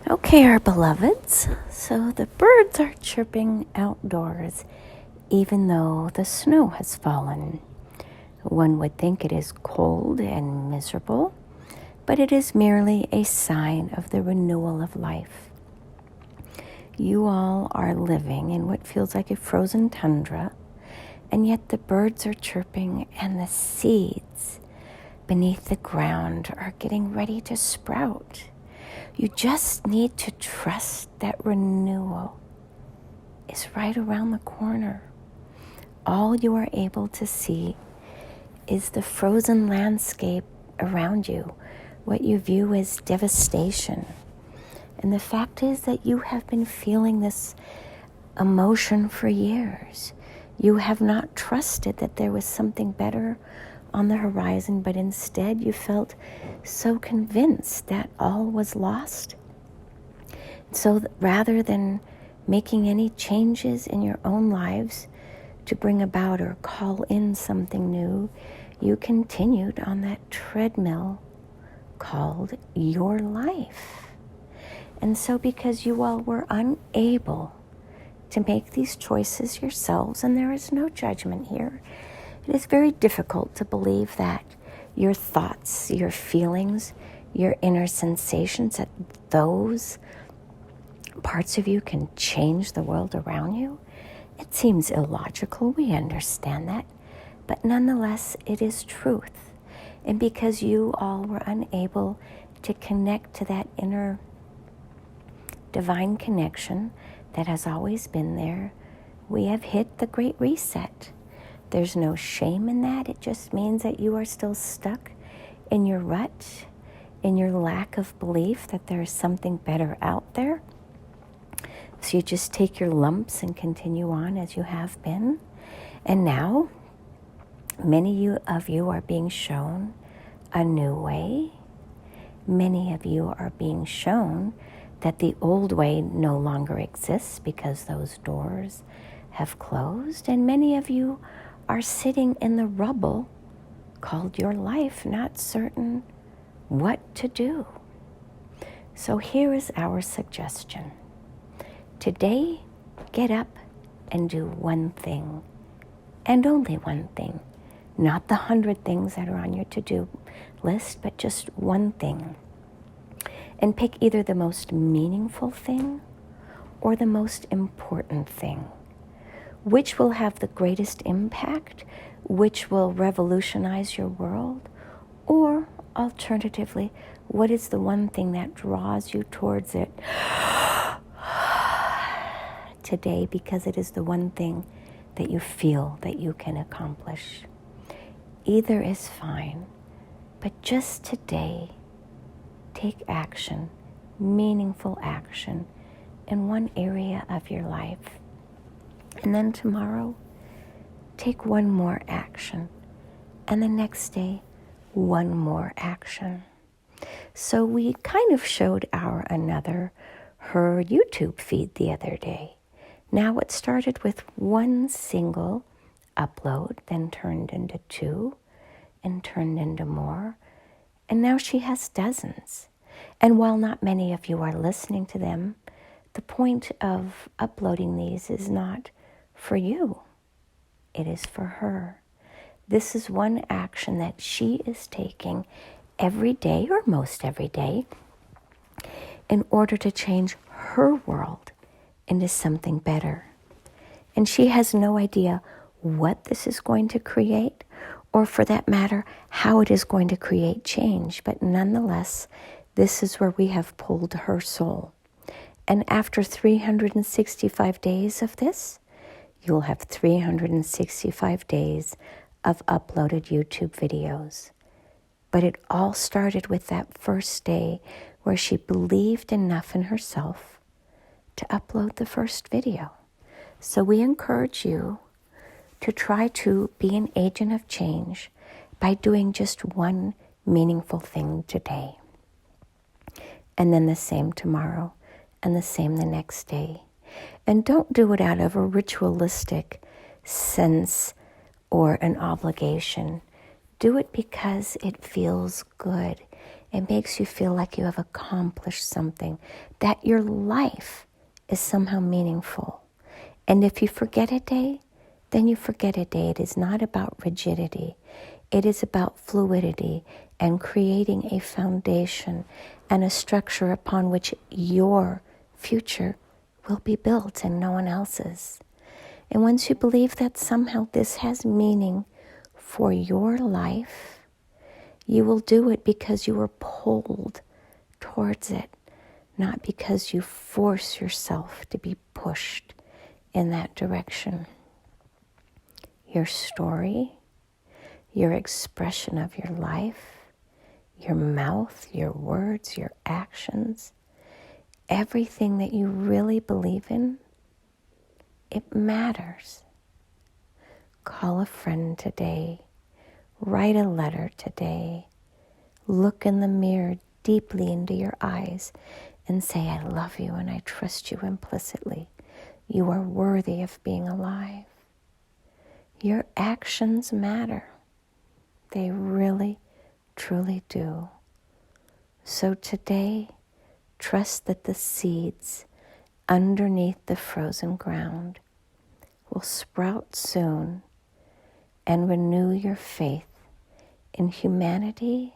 Okay, our beloveds, so the birds are chirping outdoors even though the snow has fallen. One would think it is cold and miserable, but it is merely a sign of the renewal of life. You all are living in what feels like a frozen tundra, and yet the birds are chirping and the seeds beneath the ground are getting ready to sprout. You just need to trust that renewal is right around the corner. All you are able to see is the frozen landscape around you, what you view as devastation. And the fact is that you have been feeling this emotion for years. You have not trusted that there was something better on the horizon, but instead you felt so convinced that all was lost. So rather than making any changes in your own lives to bring about or call in something new, you continued on that treadmill called your life. And so because you all were unable to make these choices yourselves, and there is no judgment here, it is very difficult to believe that your thoughts, your feelings, your inner sensations, that those parts of you can change the world around you. It seems illogical, we understand that, but nonetheless, it is truth. And because you all were unable to connect to that inner divine connection that has always been there, we have hit the Great Reset. There's no shame in that. It just means that you are still stuck in your rut, in your lack of belief that there is something better out there. So you just take your lumps and continue on as you have been. And now, many of you are being shown a new way. Many of you are being shown that the old way no longer exists because those doors have closed. And many of you are sitting in the rubble called your life, not certain what to do. So here is our suggestion. Today, get up and do one thing, and only one thing. Not the 100 things that are on your to-do list, but just one thing. And pick either the most meaningful thing or the most important thing. Which will have the greatest impact? Which will revolutionize your world? Or alternatively, what is the one thing that draws you towards it today, because it is the one thing that you feel that you can accomplish? Either is fine, but just today, take action, meaningful action in one area of your life. And then tomorrow, take one more action. And the next day, one more action. So we kind of showed her YouTube feed the other day. Now it started with one single upload, then turned into 2, and turned into more. And now she has dozens. And while not many of you are listening to them, the point of uploading these is not for you. It is for her. This is one action that she is taking every day, or most every day, in order to change her world into something better. And she has no idea what this is going to create, or for that matter, how it is going to create change. But nonetheless, this is where we have pulled her soul. And after 365 days of this, you'll have 365 days of uploaded YouTube videos. But it all started with that first day where she believed enough in herself to upload the first video. So we encourage you to try to be an agent of change by doing just one meaningful thing today. And then the same tomorrow, and the same the next day. And don't do it out of a ritualistic sense or an obligation. Do it because it feels good It makes you feel like you have accomplished something, that your life is somehow meaningful. And if you forget a day, then you forget a day. It is not about rigidity. It is about fluidity and creating a foundation and a structure upon which your future will be built and no one else's. And once you believe that somehow this has meaning for your life, you will do it because you are pulled towards it, not because you force yourself to be pushed in that direction. Your story, your expression of your life, your mouth, your words, your actions, everything that you really believe in, it matters. Call a friend today. Write a letter today. Look in the mirror deeply into your eyes and say, I love you and I trust you implicitly. You are worthy of being alive. Your actions matter. They really, truly do. So today, trust that the seeds underneath the frozen ground will sprout soon and renew your faith in humanity,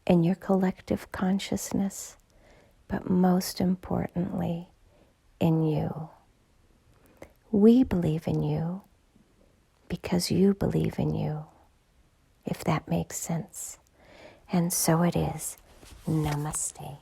in your collective consciousness, but most importantly, in you. We believe in you because you believe in you, if that makes sense. And so it is. Namaste.